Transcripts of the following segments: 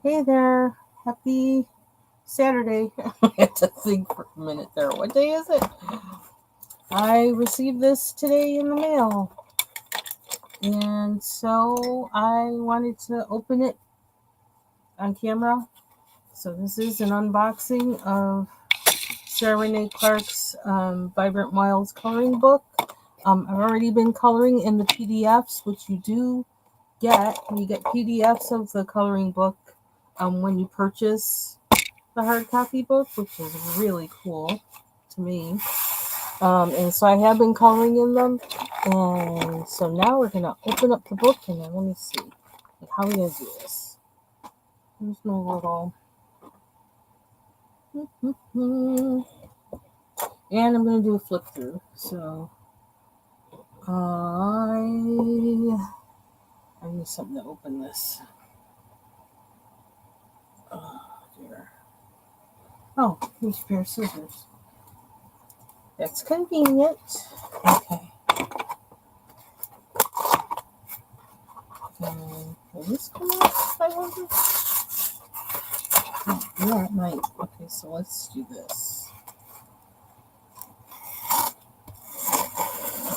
Hey there. Happy Saturday. I had to think for a minute there. What day is it? I received this today in the mail. And so I wanted to open it on camera. So this is an unboxing of Sarah Renae Clark's Vibrant Wilds coloring book. I've already been coloring in the PDFs, which you do get. You get PDFs of the coloring book when you purchase the hard copy book, which is really cool to me. And so I have been coloring in them. And so now we're going to open up the book and then let me see. How are we going to do this? There's no little... And I'm going to do a flip through. So I need something to open this. Oh, dear. Oh, here's a pair of scissors. That's convenient. Okay. Will this come out, I wonder? Oh, yeah, it might. Okay, so let's do this.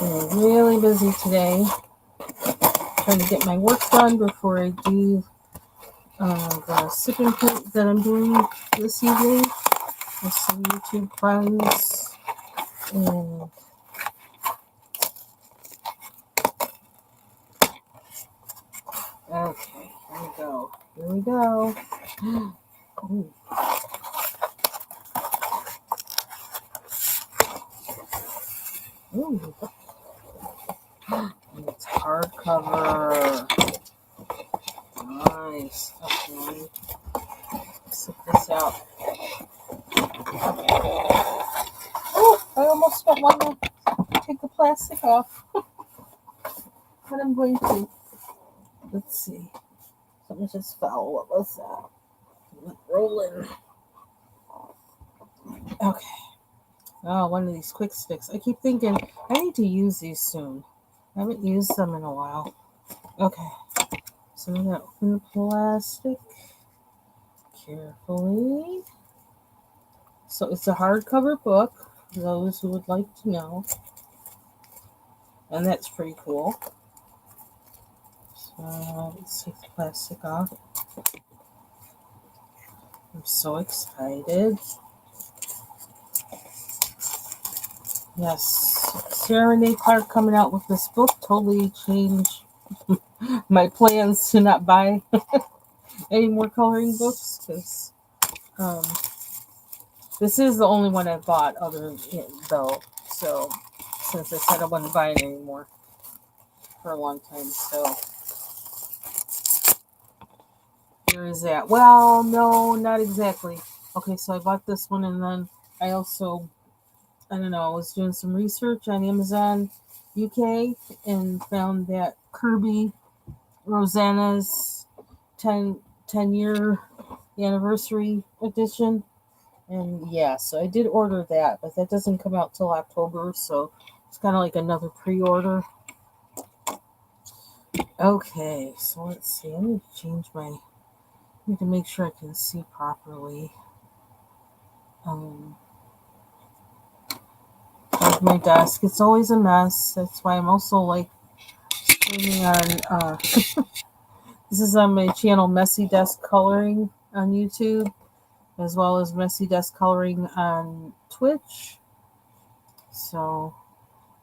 I'm really busy today. Trying to get my work done before I do the sip and print that I'm doing this evening with some YouTube friends. And okay, here we go. Here we go. Ooh. Ooh. And it's hardcover. Nice. Okay. Sip this out. Oh, I almost don't want to take the plastic off. But I'm going to. Let's see. Something just fell. What was that? Rolling. Okay. Oh, one of these quick sticks. I keep thinking I need to use these soon. I haven't used them in a while. Okay. So I'm going to open the plastic carefully. So it's a hardcover book, for those who would like to know. And that's pretty cool. So let's take the plastic off. I'm so excited. Yes, Sarah Renae Clark coming out with this book totally changed my plans to not buy any more coloring books, because this is the only one I bought other though. So since I said I wasn't buying anymore for a long time, so here is that. Well, no, not exactly. Okay, so I bought this one, and then I also, I don't know, I was doing some research on Amazon UK and found that Kirby Rosanna's 10-year anniversary edition. And yeah, so I did order that, but that doesn't come out till October, so it's kind of like another pre-order. Okay, so let's see. I need to change I need to make sure I can see properly. Like my desk, it's always a mess. That's why I'm also like streaming on. This is on my channel, Messy Desk Coloring on YouTube, as well as Messy Desk Coloring on Twitch. So,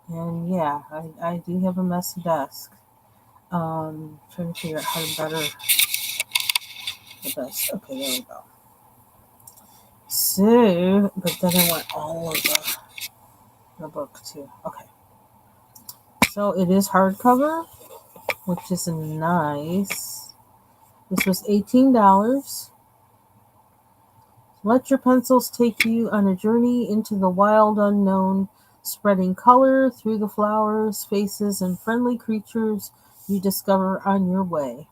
and yeah, I do have a messy desk. Trying to figure out how to better the best. Okay, there we go. So, but then I want all of the book too. Okay. So it is hardcover, which is nice. This was $18. Let your pencils take you on a journey into the wild unknown, spreading color through the flowers, faces, and friendly creatures you discover on your way.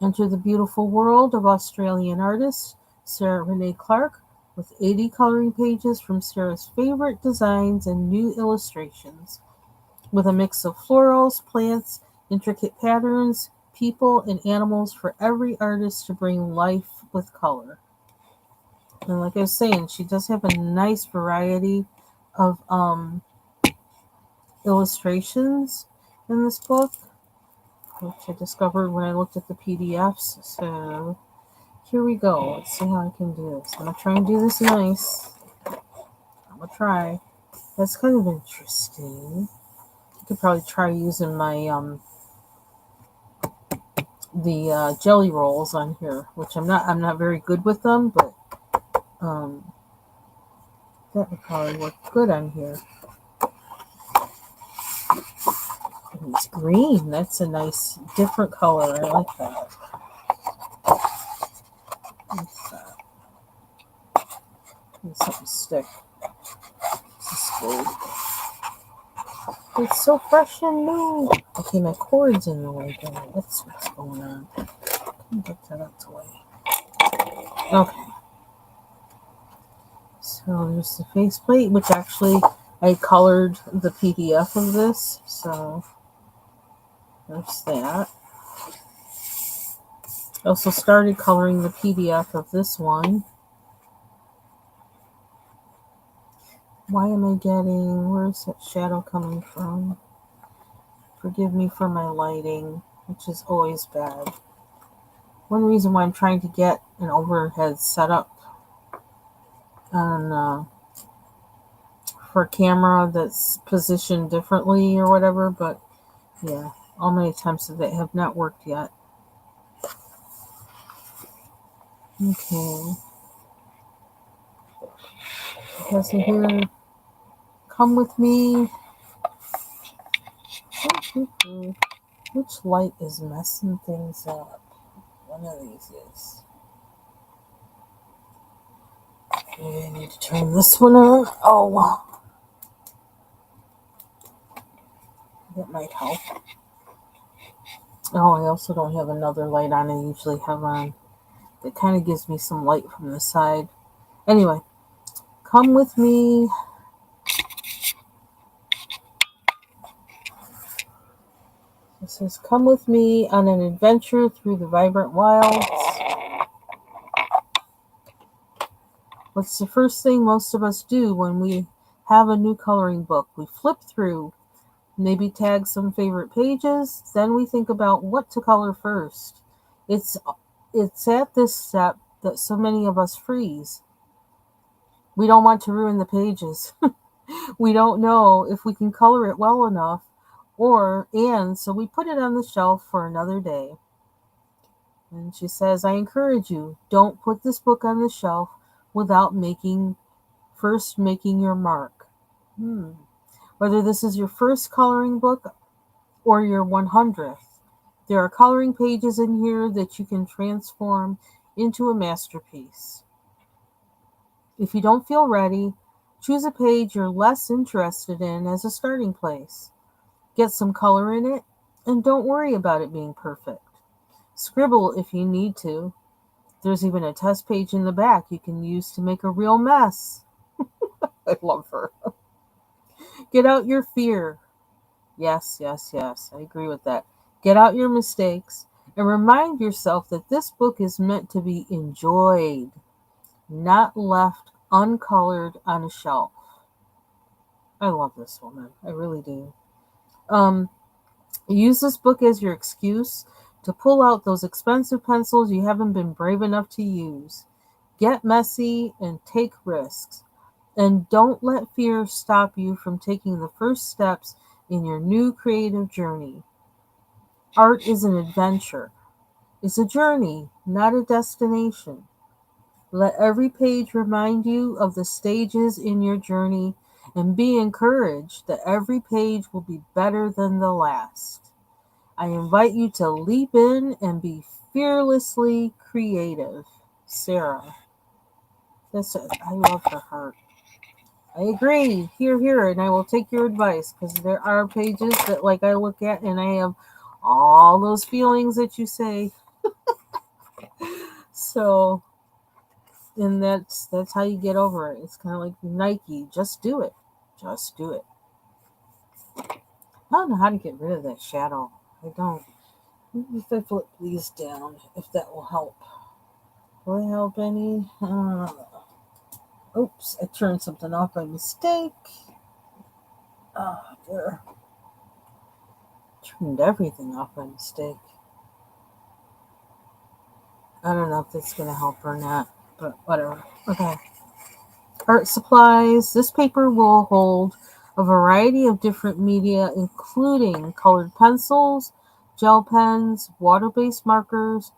Enter the beautiful world of Australian artist Sarah Renae Clark with 80 coloring pages from Sarah's favorite designs and new illustrations. With a mix of florals, plants, intricate patterns, people and animals for every artist to bring life with color. And like I was saying, she does have a nice variety of illustrations in this book, which I discovered when I looked at the PDFs. So here we go. Let's see how I can do this. I'm going to try and do this nice. I'm going to try. That's kind of interesting. I could probably try using my the jelly rolls on here, which I'm not very good with them, but that would probably work good on here. And it's green. That's a nice different color. I like that. What's that? Something stick. This gold. It's so fresh and new. Okay, my cord's in the way. That's what's going on. Get that out the way. Okay. So there's the faceplate, which actually I colored the PDF of this. So there's that. I also started coloring the PDF of this one. Why am I getting, where's that shadow coming from? Forgive me for my lighting, which is always bad. One reason why I'm trying to get an overhead set up on for a camera that's positioned differently or whatever, but yeah, all my attempts at it have not worked yet. Okay. Because here, come with me. Which light is messing things up? One of these is. Okay, I need to turn this one on. Oh, that might help. Oh, I also don't have another light on I usually have on. It kind of gives me some light from the side. Anyway, come with me. It says, come with me on an adventure through the vibrant wilds. What's the first thing most of us do when we have a new coloring book? We flip through, maybe tag some favorite pages, then we think about what to color first. It's at this step that so many of us freeze. We don't want to ruin the pages. We don't know if we can color it well enough, and so we put it on the shelf for another day. And she says, I encourage you, don't put this book on the shelf without first making your mark. Whether this is your first coloring book or your 100th, there are coloring pages in here that you can transform into a masterpiece. If you don't feel ready, choose a page you're less interested in as a starting place. Get some color in it, and don't worry about it being perfect. Scribble if you need to. There's even a test page in the back you can use to make a real mess. I love her. Get out your fear. Yes, I agree with that. Get out your mistakes and remind yourself that this book is meant to be enjoyed, not left uncolored on a shelf. I love this woman. I really do. Use this book as your excuse to pull out those expensive pencils you haven't been brave enough to use. Get messy and take risks. And don't let fear stop you from taking the first steps in your new creative journey. Art is an adventure. It's a journey, not a destination. Let every page remind you of the stages in your journey, and be encouraged that every page will be better than the last. I invite you to leap in and be fearlessly creative. Sarah. I love her heart. I agree. Here, and I will take your advice, because there are pages that I look at and I have all those feelings that you say. So, and that's how you get over it. It's kind of like Nike. Just do it. Just do it. I don't know how to get rid of that shadow. I don't. Maybe if I flip these down, if that will help. Will it help any? Oops, I turned something off by mistake. Oh, dear. Turned everything off by mistake. I don't know if that's going to help or not, but whatever. Okay. Art supplies. This paper will hold a variety of different media, including colored pencils, gel pens, water-based markers,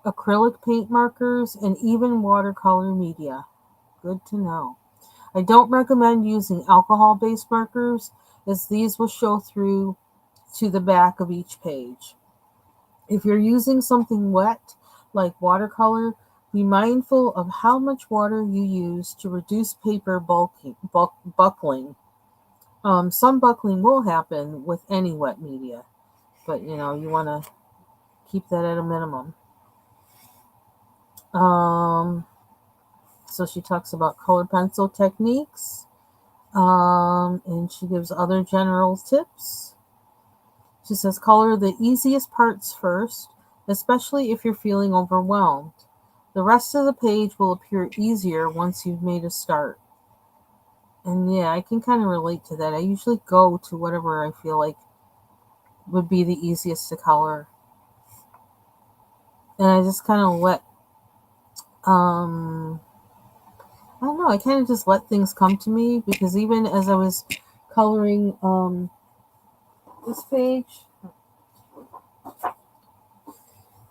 acrylic paint markers, and even watercolor media. Good to know. I don't recommend using alcohol-based markers, as these will show through to the back of each page. If you're using something wet, like watercolor, be mindful of how much water you use to reduce paper buckling. Some buckling will happen with any wet media, but you want to keep that at a minimum. So she talks about colored pencil techniques, and she gives other general tips. She says color the easiest parts first, especially if you're feeling overwhelmed. The rest of the page will appear easier once you've made a start. And yeah, I can kind of relate to that. I usually go to whatever I feel like would be the easiest to color. And I just kind of I don't know, I kind of just let things come to me, because even as I was coloring this page,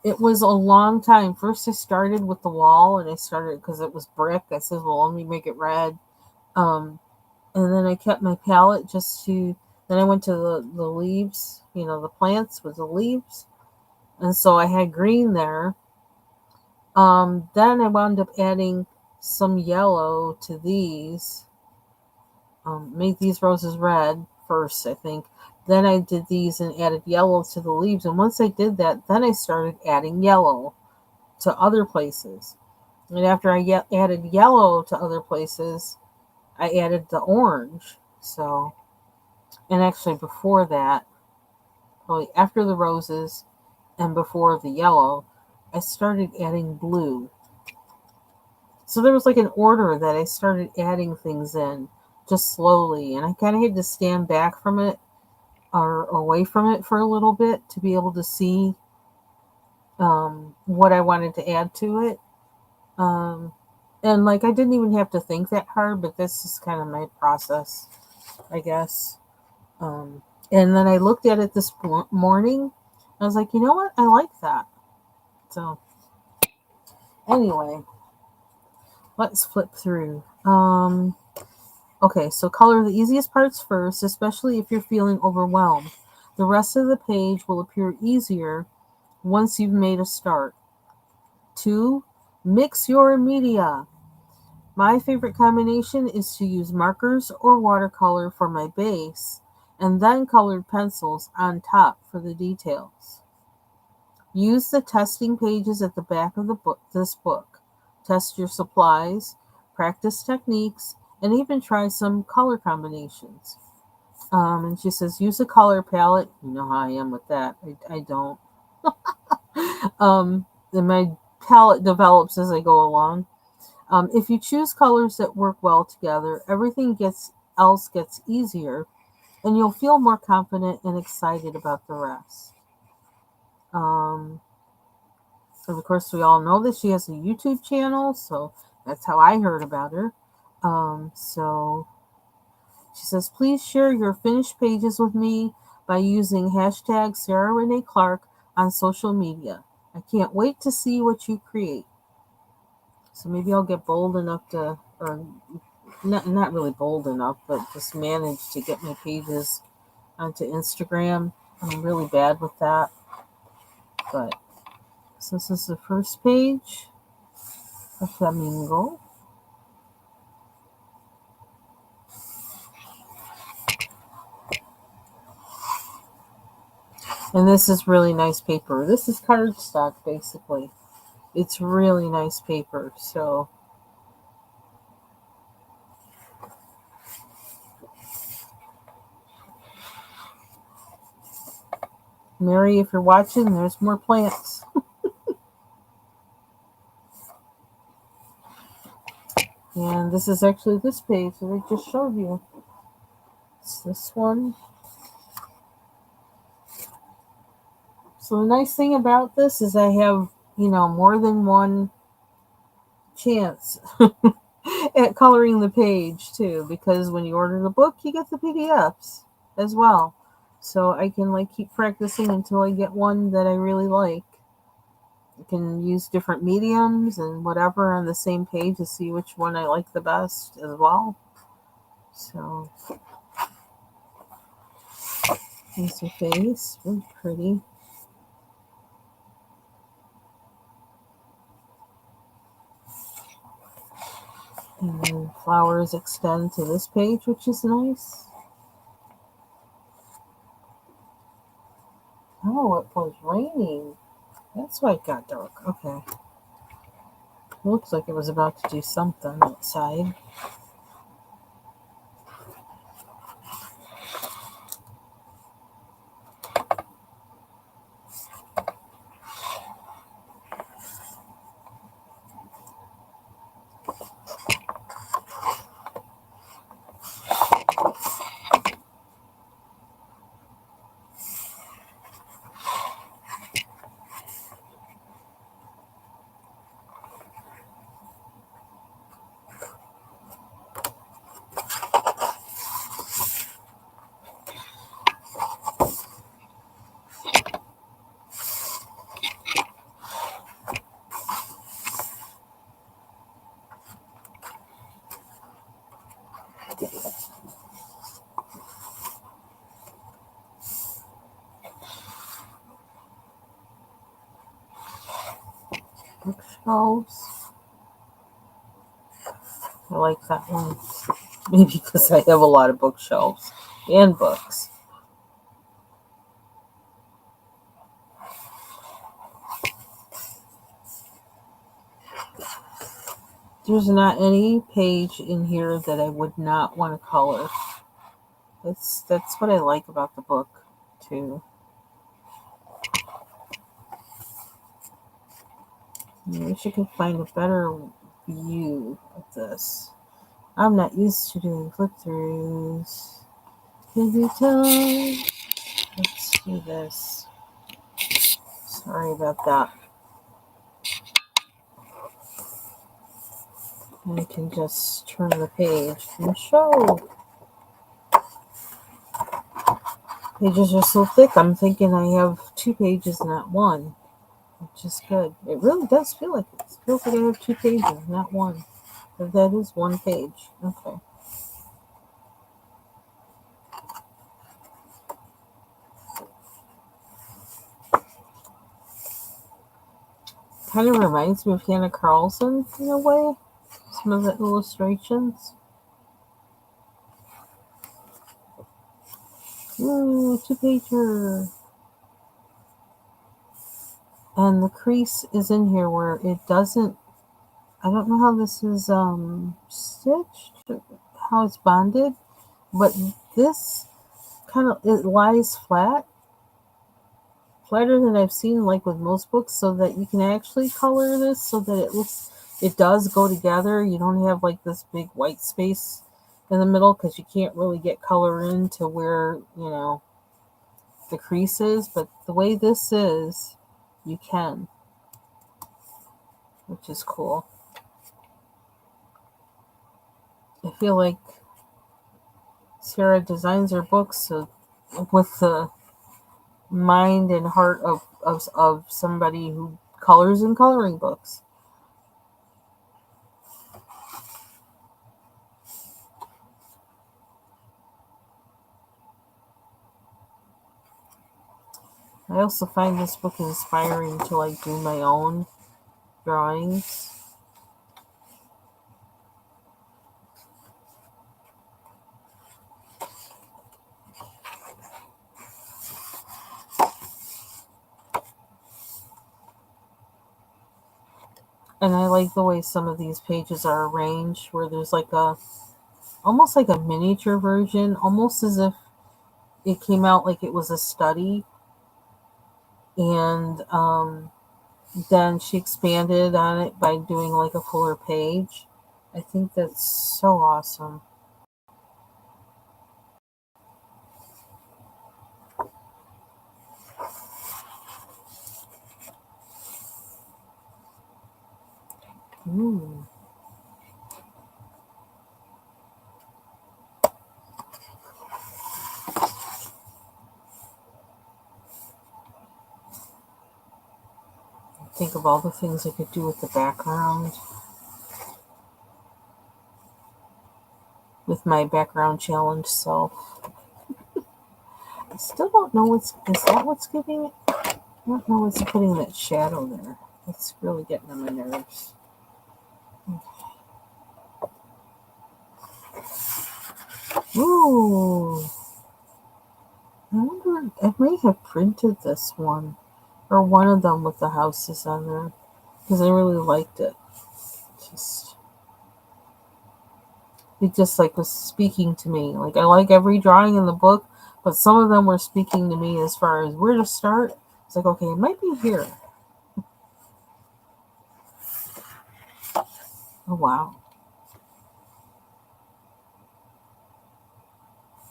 it was a long time. First I started with the wall, and I started because it was brick. I said, well, let me make it red. And then I kept my palette then I went to the leaves, the plants with the leaves. And so I had green there. Then I wound up adding some yellow to these. Made these roses red first, I think. Then I did these and added yellow to the leaves. And once I did that, then I started adding yellow to other places. And after I added yellow to other places, I added the orange. So, and actually before that, probably after the roses and before the yellow, I started adding blue. So there was like an order that I started adding things in just slowly. And I kind of had to stand back from it or away from it for a little bit to be able to see what I wanted to add to it. And like I didn't even have to think that hard, but this is kind of my process, I guess. And then I looked at it this morning. I was like, you know what? I like that. So anyway, let's flip through. Okay, so color the easiest parts first, especially if you're feeling overwhelmed. The rest of the page will appear easier once you've made a start. 2. Mix your media. My favorite combination is to use markers or watercolor for my base, and then colored pencils on top for the details. Use the testing pages at the back of this book. Test your supplies, practice techniques, and even try some color combinations. And she says, use a color palette. You know how I am with that. I don't. And my palette develops as I go along. If you choose colors that work well together, everything else gets easier, and you'll feel more confident and excited about the rest. And of course, we all know that she has a YouTube channel, so that's how I heard about her. So she says, please share your finished pages with me by using hashtag Sarah Renae Clark on social media. I can't wait to see what you create. So maybe I'll get bold enough to, or not really bold enough, but just manage to get my pages onto Instagram. I'm really bad with that. But so this is the first page, a flamingo. And this is really nice paper. This is cardstock, basically. It's really nice paper. So Mary, if you're watching, there's more plants. And this is actually this page that I just showed you. It's this one. So the nice thing about this is I have, more than one chance at coloring the page too, because when you order the book, you get the PDFs as well. So I can keep practicing until I get one that I really like. I can use different mediums and whatever on the same page to see which one I like the best as well. So here's the face, really pretty. And then flowers extend to this page, which is nice. Oh, it was raining. That's why it got dark. Okay. Looks like it was about to do something outside. Bookshelves. I like that one. Maybe because I have a lot of bookshelves and books. There's not any page in here that I would not want to color. That's what I like about the book too. I wish I could find a better view of this. I'm not used to doing flip throughs. Can you tell? Let's do this. Sorry about that. And I can just turn the page and show. Pages are so thick, I'm thinking I have 2 pages, not 1, which is good. It really does feel like it. It feels like I have 2 pages, not 1. But that is 1 page. Okay. Kind of reminds me of Hannah Carlson in a way. Some of the illustrations. Ooh, 2-pager. And the crease is in here where it doesn't. I don't know how this is stitched, how it's bonded, but this it lies flatter than I've seen with most books, so that you can actually color this so that it does go together. You don't have this big white space in the middle because you can't really get color into where the crease is, but the way this is, you can, which is cool. I feel like Sarah designs her books with the mind and heart of somebody who colors in coloring books. I also find this book inspiring to do my own drawings. And I like the way some of these pages are arranged, where there's almost like a miniature version, almost as if it came out like it was a study And then she expanded on it by doing like a fuller page. I think that's so awesome. Ooh. Think of all the things I could do with the background. With my background challenge self. I still don't know is that what's giving it? I don't know what's putting that shadow there. It's really getting on my nerves. Ooh. I wonder, I may have printed this one. Or one of them with the houses on there. Because I really liked it. Just it just like was speaking to me. Like I like every drawing in the book, but some of them were speaking to me as far as where to start. It's like, okay, it might be here. Oh wow.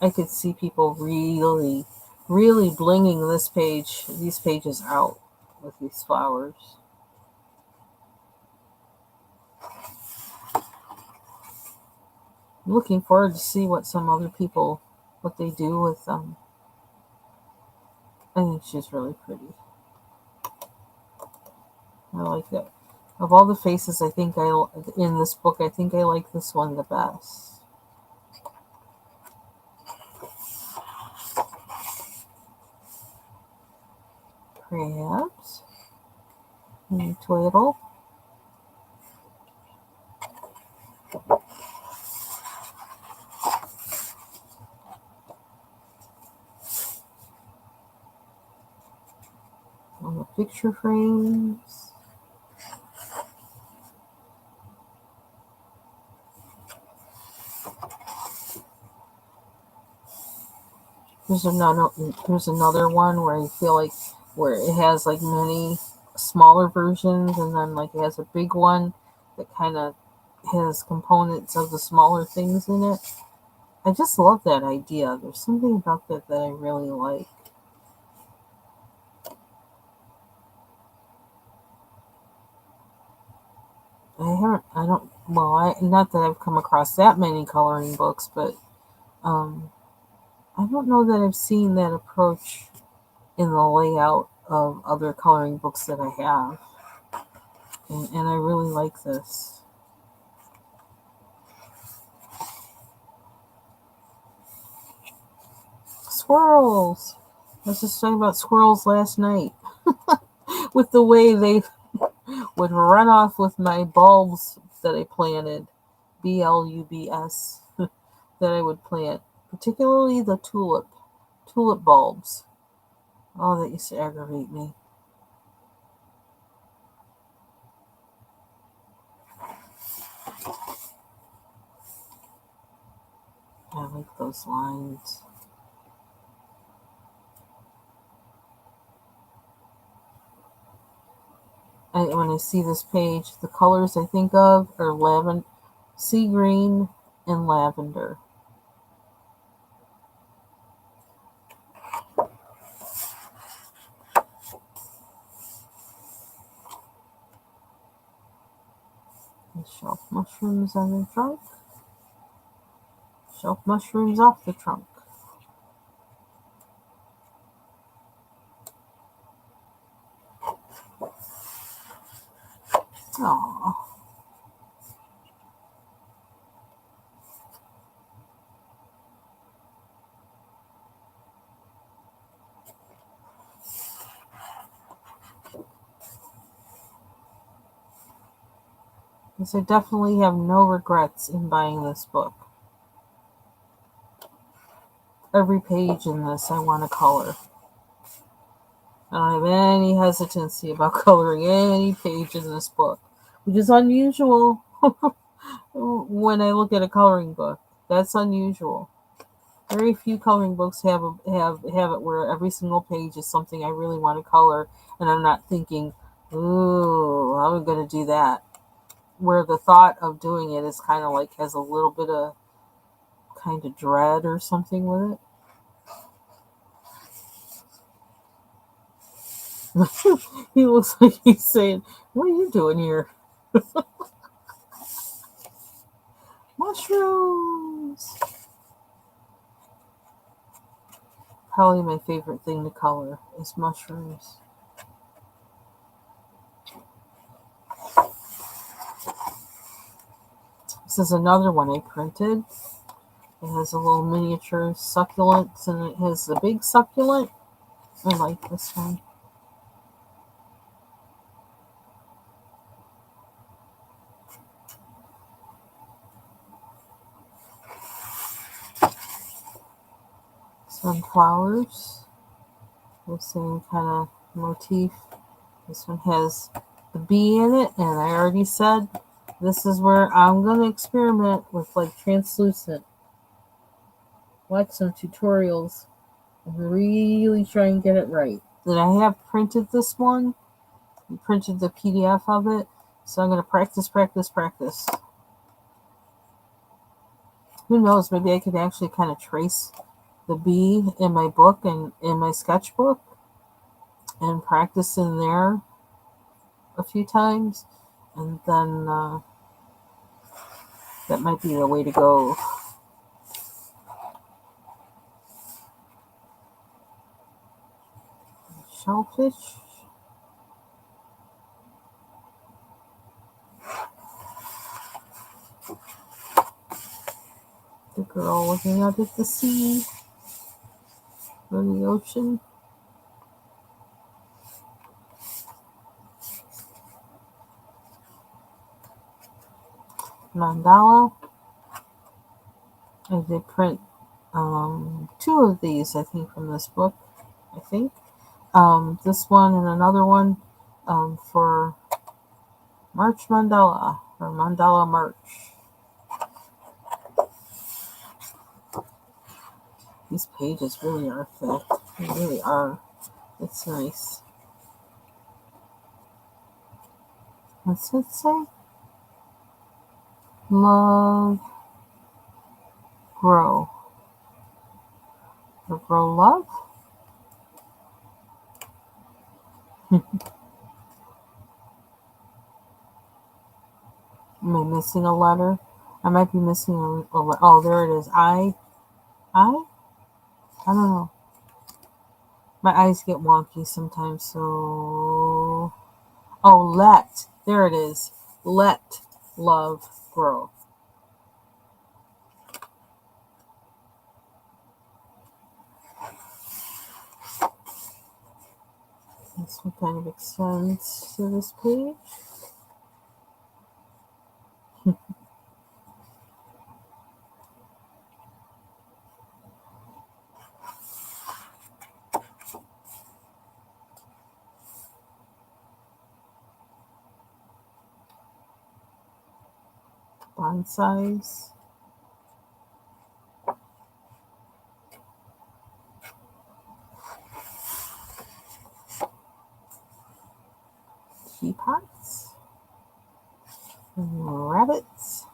I could see people really, really blinging these pages out with these flowers. I'm looking forward to see what some other people, what they do with them. I think she's really pretty. I like that. Of all the faces, I think in this book, I think I like this one the best. Perhaps. And twiddle. On the picture frames. There's another one where I feel like where it has like many smaller versions and then like it has a big one that kind of has components of the smaller things in it. I just love that idea. There's something about that that I really like. Not that I've come across that many coloring books, but um, I don't know that I've seen that approach in the layout of other coloring books that I have. And I really like this. Squirrels! I was just talking about squirrels last night. With the way they would run off with my bulbs that I planted. BLUBS. That I would plant. Particularly the tulip bulbs. Oh, that used to aggravate me. I like those lines. When I see this page, the colors I think of are lavender, sea green, and lavender. And shelf mushrooms on the trunk. Shelf mushrooms off the trunk. Aww. Because I definitely have no regrets in buying this book. Every page in this I want to color. I don't have any hesitancy about coloring any page in this book, which is unusual when I look at a coloring book. That's unusual. Very few coloring books have it where every single page is something I really want to color, and I'm not thinking, ooh, how am I going to do that? Where the thought of doing it is kind of like has a little bit of kind of dread or something with it. He looks like he's saying, what are you doing here? Mushrooms! Probably my favorite thing to color is mushrooms. This is another one I printed. It has a little miniature succulents, and it has a big succulent. I like this one. Sunflowers. The same kind of motif. This one has the bee in it, and I already said this is where I'm going to experiment with like translucent. Watch some tutorials and really try and get it right. Then I have printed this one. I printed the PDF of it, so I'm going to practice. Who knows, maybe I could actually kind of trace the bee in my book and in my sketchbook and practice in there a few times, and then that might be the way to go. Shellfish. The girl looking out at the sea or the ocean. Mandala. I did print 2 of these, I think, from this book. I think. This one and another one for March Mandala, or Mandala March. These pages really are thick. They really are. It's nice. What's it say? Love, grow. Or grow love? Am I missing a letter? I might be missing a letter. Oh, there it is. I don't know. My eyes get wonky sometimes, so... Oh, let. There it is. Let love grow. This one kind of extends to this page. Bonsais. Teapots. And rabbits.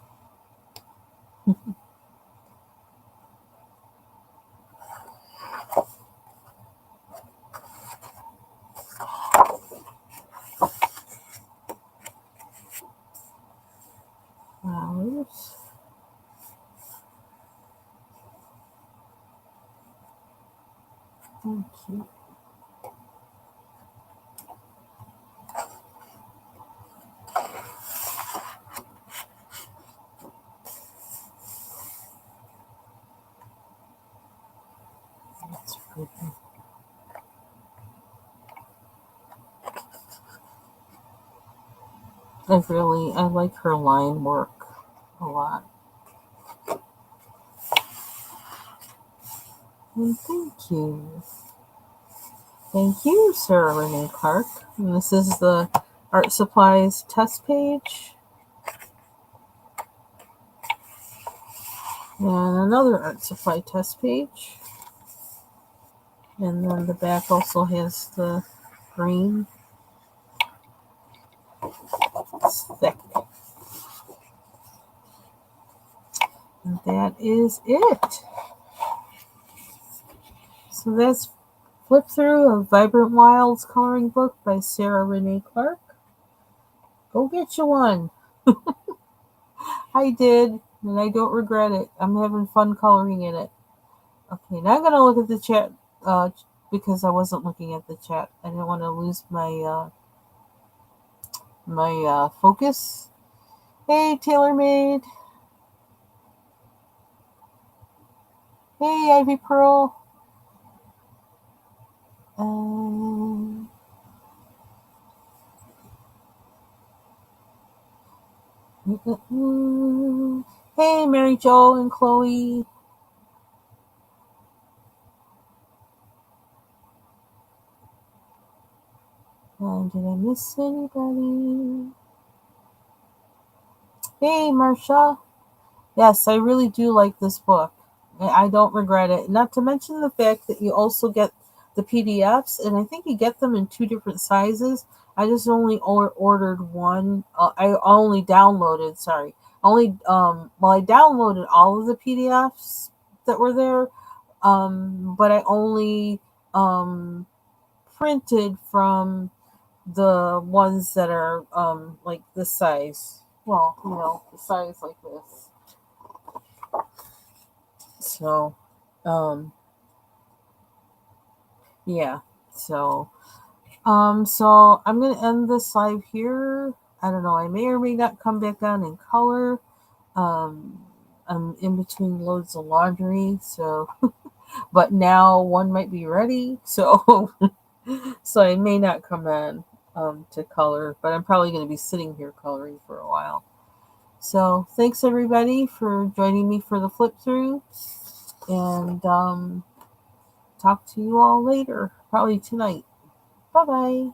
Flowers. Thank you. That's pretty. I like her line work a lot. And thank you. Thank you, Sarah Renae Clark. And this is the Art Supplies test page. And another art supply test page. And then the back also has the green. It's thick. And that is it. So that's Flip Thru, a Vibrant Wilds coloring book by Sarah Renae Clark. Go get you one. I did, and I don't regret it. I'm having fun coloring in it. Okay, now I'm going to look at the chat because I wasn't looking at the chat. I didn't want to lose my focus. Hey, TaylorMade. Hey, Ivy Pearl. Hey, Mary Jo and Chloe. Did I miss anybody? Hey, Marsha. Yes, I really do like this book. I don't regret it. Not to mention the fact that you also get the PDFs, and I think you get them in 2 different sizes. I just only ordered one. I only downloaded. Sorry, I downloaded all of the PDFs that were there, but I only printed from the ones that are like this size. Well, the size like this. So, yeah. So I'm gonna end this live here. I don't know. I may or may not come back on in color. Um, I'm in between loads of laundry, so but now one might be ready. So so I may not come on to color, but I'm probably going to be sitting here coloring for a while. So thanks everybody for joining me for the Flip Thru, and talk to you all later, probably tonight. Bye bye.